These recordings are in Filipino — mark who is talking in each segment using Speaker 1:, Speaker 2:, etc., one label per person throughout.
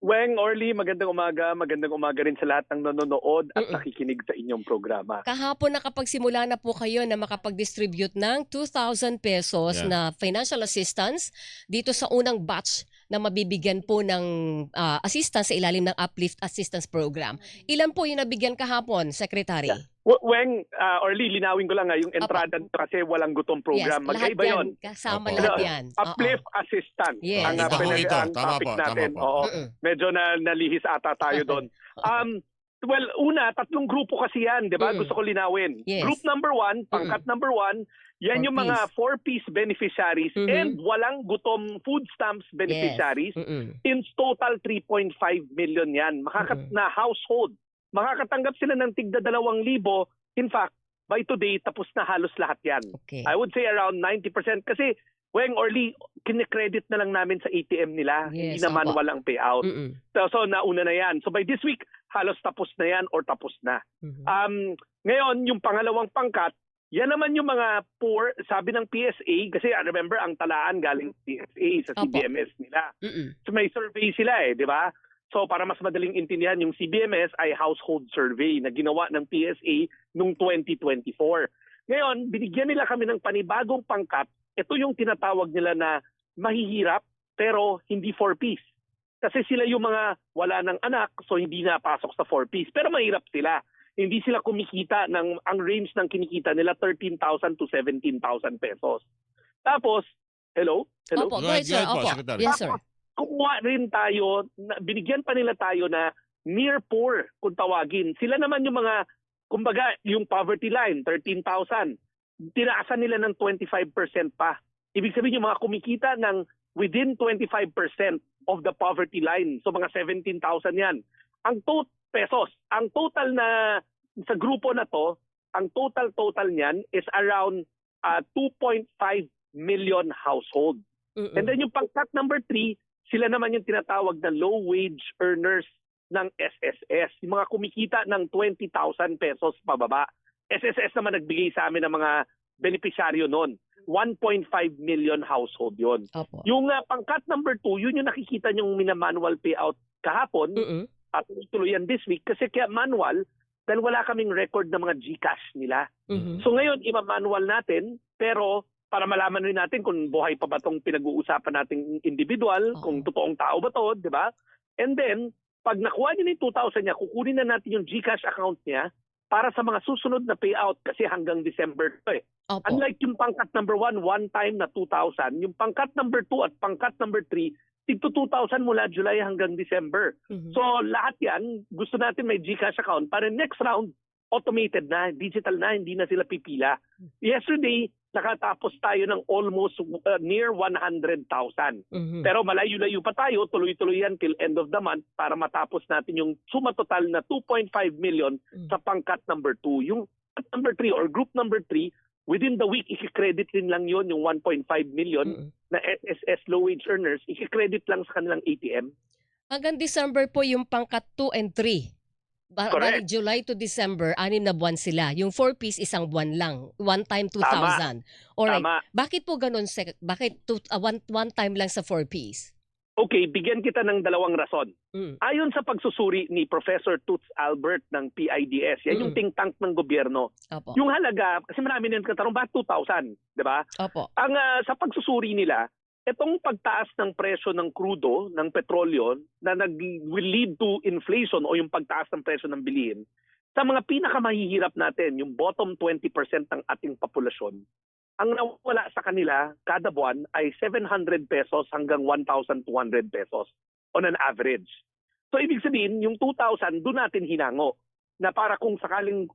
Speaker 1: Weng, Orly, magandang umaga. Magandang umaga rin sa lahat ng nanonood at nakikinig sa inyong programa.
Speaker 2: Kahapon nakapagsimula na po kayo na makapag-distribute ng 2,000 pesos na financial assistance dito sa unang batch na mabibigyan po ng assistance sa ilalim ng Uplift Assistance Program. Ilan po yung nabigyan kahapon, Secretary?
Speaker 1: Weng, Orly, linawin ko lang yung entrada kasi walang gutom program.
Speaker 2: Yes,
Speaker 1: Magkaiba yun.
Speaker 2: Kasama lahat yan.
Speaker 1: Uplift Assistance.
Speaker 2: Yes.
Speaker 1: Ang
Speaker 3: Iba ho ito.
Speaker 1: ang
Speaker 3: Tama
Speaker 1: topic
Speaker 3: po,
Speaker 1: natin.
Speaker 3: tama po.
Speaker 1: Oo. Medyo nalihis ata tayo doon. Well, una, tatlong grupo kasi yan, di ba? Gusto ko linawin.
Speaker 2: Yes.
Speaker 1: Group number 1, pangkat number 1, yan yung mga 4-piece beneficiaries and walang gutom food stamps beneficiaries. In total, 3.5 million yan. Na household. Makakatanggap sila ng tigda 2,000. In fact, by today, tapos na halos lahat yan.
Speaker 2: Okay.
Speaker 1: I would say around 90% kasi Weng, Orly, kinikredit na lang namin sa ATM nila.
Speaker 2: Yes,
Speaker 1: Hindi naman walang payout. So nauna na yan. So by this week, halos tapos na yan or tapos na. Ngayon, yung pangalawang pangkat, yan naman yung mga poor, sabi ng PSA, kasi remember, ang talaan galing PSA sa CBMS nila. So may survey sila di ba? So para mas madaling intindihan, yung CBMS ay household survey na ginawa ng PSA noong 2024. Ngayon, binigyan nila kami ng panibagong pangkat. Ito yung tinatawag nila na mahihirap pero hindi 4-piece. Kasi sila yung mga wala ng anak so hindi napasok sa 4-piece. Pero mahirap sila. Hindi sila kumikita ang range ng kinikita nila 13,000 to 17,000 pesos. Tapos, hello?
Speaker 2: Opo, go ahead, sir. Opo. Yes, sir.
Speaker 1: Kumuha rin tayo, binigyan pa nila tayo na near poor kung tawagin. Sila naman yung mga, kumbaga, yung poverty line, 13,000. Tinaasan nila ng 25% pa. Ibig sabihin yung mga kumikita ng within 25% of the poverty line. So mga 17,000 yan. Ang pesos. Ang total na sa grupo na to, ang total niyan is around 2.5 million household. And then yung pangkat number 3, sila naman yung tinatawag na low wage earners ng SSS. Yung mga kumikita ng 20,000 pesos pababa. SSS naman nagbigay sa amin ng mga benepisyaryo noon. 1.5 million household yon. Yung pangkat number 2, yun yung nakikita yung minamanual payout kahapon at tuloy yan this week kasi kaya manual dahil wala kaming record ng mga GCash nila. So ngayon, ima-manual natin pero para malaman rin natin kung buhay pa ba itong pinag-uusapan nating individual, kung totoong tao ba to, di ba? And then, pag nakuha niya yung 2,000 niya, kukunin na natin yung GCash account niya para sa mga susunod na payout kasi hanggang December to Unlike yung pangkat number 1, one time na 2,000, yung pangkat number 2 at pangkat number 3, tigto 2,000 mula July hanggang December. So lahat yan, gusto natin may GCash account para next round, automated na, digital na, hindi na sila pipila. Yesterday, nakatapos tayo ng almost near 100,000. Pero malayo-layo pa tayo, tuloy-tuloy yan till end of the month para matapos natin yung suma total na 2.5 million sa pangkat number 2. Yung number 3 or group number 3, within the week, i-credit rin lang yon yung 1.5 million na SSS low wage earners, i-credit lang sa kanilang ATM.
Speaker 2: Hanggang December po yung pangkat 2 and 3. Bali July to December, 6 na buwan sila. Yung 4-piece, isang buwan lang. One time, 2,000. Alright. Bakit po ganun? Bakit one time lang sa 4-piece?
Speaker 1: Okay, bigyan kita ng dalawang rason. Ayon sa pagsusuri ni Professor Toots Albert ng PIDS, yan yung think tank ng gobyerno. Yung halaga, kasi marami nang katanong, bakit 2,000? Diba? Ang sa pagsusuri nila, itong pagtaas ng presyo ng krudo, ng petrolyo, na will lead to inflation o yung pagtaas ng presyo ng bilihin, sa mga pinakamahihirap natin, yung bottom 20% ng ating populasyon, ang nawala sa kanila kada buwan ay 700 pesos hanggang 1,200 pesos on an average. So ibig sabihin, yung 2,000 doon natin hinango na para kung sakaling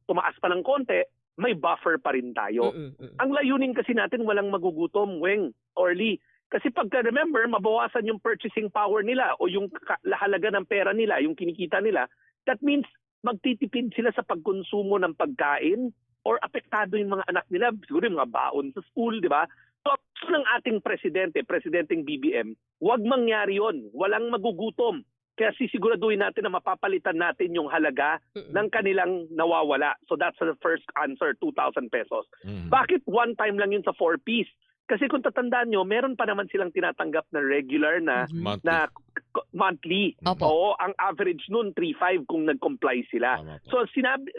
Speaker 1: tumaas pa ng konti, may buffer pa rin tayo. Ang layunin kasi natin walang magugutom, Weng, Orly. Kasi pagka remember, mabawasan yung purchasing power nila o yung halaga ng pera nila, yung kinikita nila. That means magtitipid sila sa pagkonsumo ng pagkain or apektado yung mga anak nila, siguro yung mga baon sa school, di ba? So, ng ating presidenteng BBM, huwag mangyari yon. Walang magugutom. Kaya sisiguraduhin natin na mapapalitan natin yung halaga ng kanilang nawawala. So that's the first answer, 2,000 pesos. Bakit one time lang yun sa 4-piece? Kasi kung tatandaan nyo, meron pa naman silang tinatanggap na regular na monthly.
Speaker 2: Opo.
Speaker 1: Oo, ang average nun 3.5 kung nag-comply sila.
Speaker 3: Tama po.
Speaker 1: So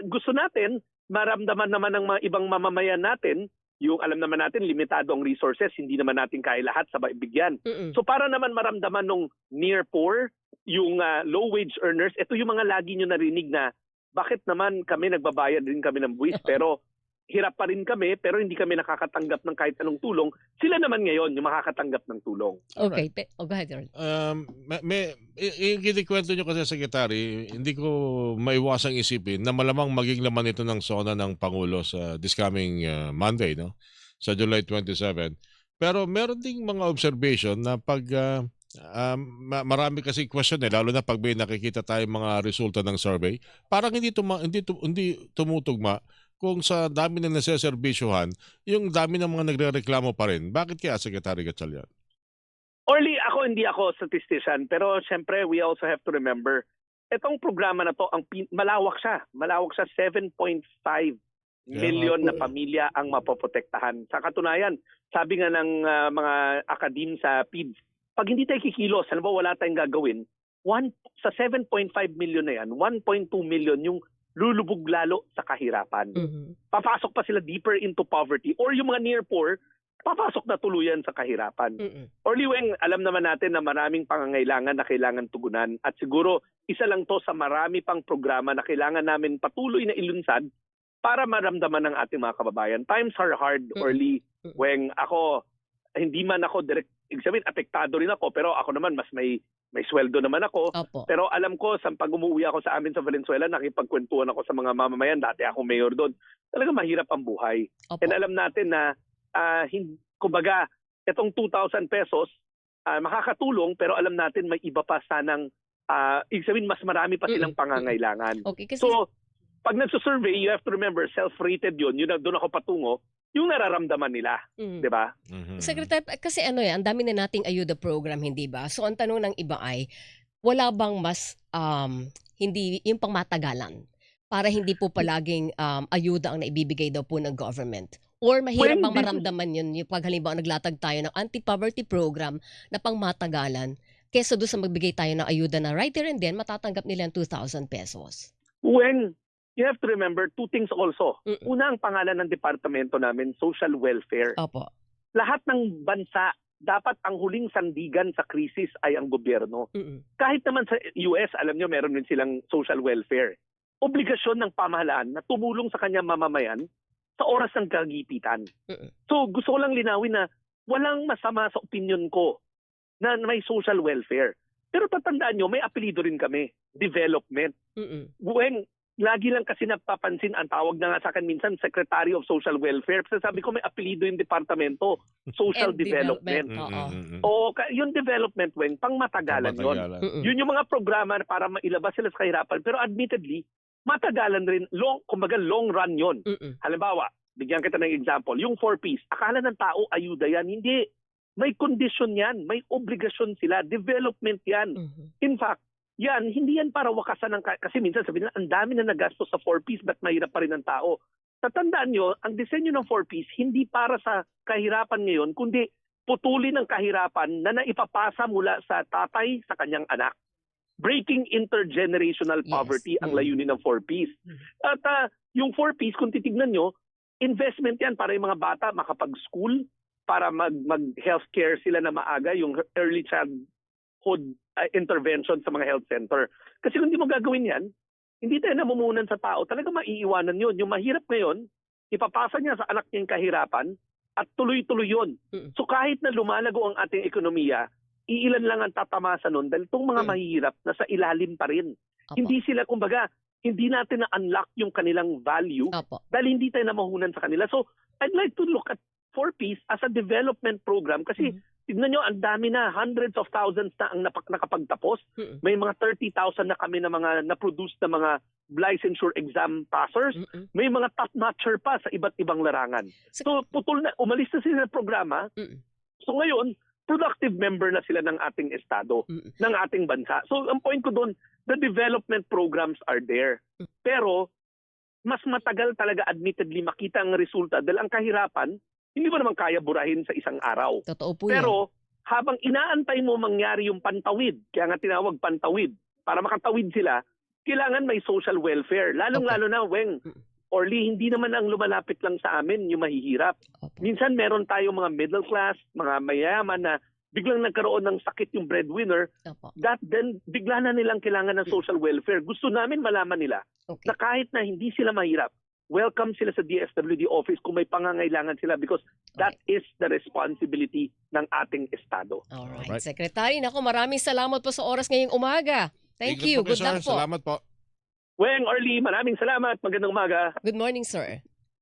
Speaker 1: gusto natin maramdaman naman ng mga ibang mamamayan natin, yung alam naman natin limitado ang resources, hindi naman natin kaya lahat sabay bigyan. So para naman maramdaman nung near poor, yung low wage earners, ito yung mga lagi nyo narinig na bakit naman kami nagbabayad din kami ng buwis pero hirap pa rin kami pero hindi kami nakakatanggap ng kahit anong tulong. Sila naman ngayon yung makakatanggap ng tulong.
Speaker 2: Okay. Go ahead, Earl.
Speaker 3: Yung kinikwento nyo kasi, Secretary, hindi ko maiwasang isipin na malamang maging laman ito ng SONA ng Pangulo sa this coming Monday, no? Sa July 27. Pero meron ding mga observation na pag marami kasi question lalo na pag may nakikita tayong mga resulta ng survey, parang hindi tumutugma kung sa dami na naseservisyohan, yung dami ng mga nagrereklamo pa rin. Bakit kaya, Secretary Gatchalian?
Speaker 1: Orly, hindi ako statistician, pero syempre we also have to remember, itong programa na to, malawak siya. Malawak siya, 7.5 million na pamilya ang mapoprotektahan. Sa katunayan, sabi nga ng mga akadim sa PIDS, pag hindi tayo kikilos, alam mo, wala tayong gagawin, sa 7.5 million na yan, 1.2 million yung lulubog lalo sa kahirapan. Papasok pa sila deeper into poverty or yung mga near poor, papasok na tuluyan sa kahirapan. Or Liweng, alam naman natin na maraming pangangailangan na kailangan tugunan at siguro isa lang to sa marami pang programa na kailangan namin patuloy na ilunsad para maramdaman ng ating mga kababayan. Times are hard, Orly. Weng, hindi man ako direct, apektado rin ako, pero ako naman mas may sweldo naman ako.
Speaker 2: Opo.
Speaker 1: Pero alam ko, pag umuwi ako sa amin sa Valenzuela, nakipagkwentuhan ako sa mga mamamayan, dati ako mayor doon, talaga mahirap ang buhay.
Speaker 2: Opo.
Speaker 1: And alam natin na, kumbaga, itong 2,000 pesos, makakatulong, pero alam natin may iba pa sanang, mas marami pa silang pangangailangan.
Speaker 2: Okay, kasi
Speaker 1: So, pag nagsusurvey, you have to remember, self-rated yun doon ako patungo, yung nararamdaman nila, di ba?
Speaker 2: Secretary, kasi ang dami na nating ayuda program, hindi ba? So ang tanong ng iba ay, wala bang mas hindi yung pangmatagalan para hindi po palaging ayuda ang naibibigay daw po ng government? Or mahirap bang maramdaman yun yung pag halimbawa naglatag tayo ng anti-poverty program na pangmatagalan kesa doon sa magbigay tayo ng ayuda na right there and then matatanggap nila ang 2,000 pesos?
Speaker 1: When you have to remember two things also. Una, ang pangalan ng departamento namin, social welfare.
Speaker 2: Opo.
Speaker 1: Lahat ng bansa, dapat ang huling sandigan sa krisis ay ang gobyerno. Kahit naman sa US, alam nyo, meron din silang social welfare. Obligasyon ng pamahalaan na tumulong sa kanyang mamamayan sa oras ng kagipitan. So gusto ko lang linawin na walang masama sa opinion ko na may social welfare. Pero tatandaan nyo, may apelido rin kami, development. When lagi lang kasi napapansin, ang tawag na nga sa akin minsan, Secretary of Social Welfare. Kasi sabi ko may apelido yung departamento, Social Development. O yung development, Weng, pang matagalan yun. Yun yung mga programa para mailabas sila sa kahirapan. Pero admittedly, matagalan rin, kumbaga long run yun. Halimbawa, bigyan kita ng example, yung 4Ps, akala ng tao ayuda yan. Hindi. May kondisyon yan, may obligasyon sila, development yan. In fact, yan, hindi yan para wakasan ng, kasi minsan sabihin nila, ang dami na nagastos sa 4Ps, ba't mahirap pa rin ang tao? Tatandaan nyo, ang disenyo ng 4Ps, hindi para sa kahirapan ngayon, kundi putulin ang kahirapan na naipapasa mula sa tatay sa kanyang anak. Breaking intergenerational poverty ang layunin ng 4Ps. At yung 4Ps, kung titignan nyo, investment yan para yung mga bata makapag-school, para mag-healthcare sila na maaga, yung early childhood intervention sa mga health center. Kasi kung hindi mo gagawin yan, hindi tayo namumunan sa tao, talaga maiiwanan yun. Yung mahirap ngayon, ipapasa niya sa anak niya yung kahirapan at tuloy-tuloy yun. So kahit na lumalago ang ating ekonomiya, iilan lang ang tatamasa nun dahil itong mga mahirap nasa ilalim pa rin. Hindi sila, kumbaga, hindi natin na-unlock yung kanilang value dahil hindi tayo namahunan sa kanila. So I'd like to look at 4Ps as a development program kasi tignan nyo, ang dami na, hundreds of thousands na ang nakapagtapos. May mga 30,000 na kami na mga na-produce na mga licensure exam passers. May mga top-notcher pa sa iba't ibang larangan. So putol na, umalis na sila sa programa. So ngayon, productive member na sila ng ating estado, ng ating bansa. So ang point ko doon, the development programs are there. Pero mas matagal talaga admittedly makita ang resulta dahil ang kahirapan, hindi mo naman kaya burahin sa isang araw.
Speaker 2: Totoo po
Speaker 1: Pero habang inaantay mo mangyari yung pantawid, kaya nga tinawag pantawid, para makatawid sila, kailangan may social welfare. Lalong-lalo na, Weng, Orly, hindi naman ang lumalapit lang sa amin yung mahihirap. Minsan meron tayong mga middle class, mga mayayaman na biglang nagkaroon ng sakit yung breadwinner, that then bigla na nilang kailangan ng social welfare. Gusto namin malaman nila na kahit na hindi sila mahirap, welcome sila sa DSWD office kung may pangangailangan sila because that is the responsibility ng ating Estado.
Speaker 2: Alright. Secretary, naku, maraming salamat po sa oras ngayong umaga. Thank you. Good luck po.
Speaker 3: Salamat po.
Speaker 1: Weng, Orly, maraming salamat. Magandang umaga.
Speaker 2: Good morning, sir.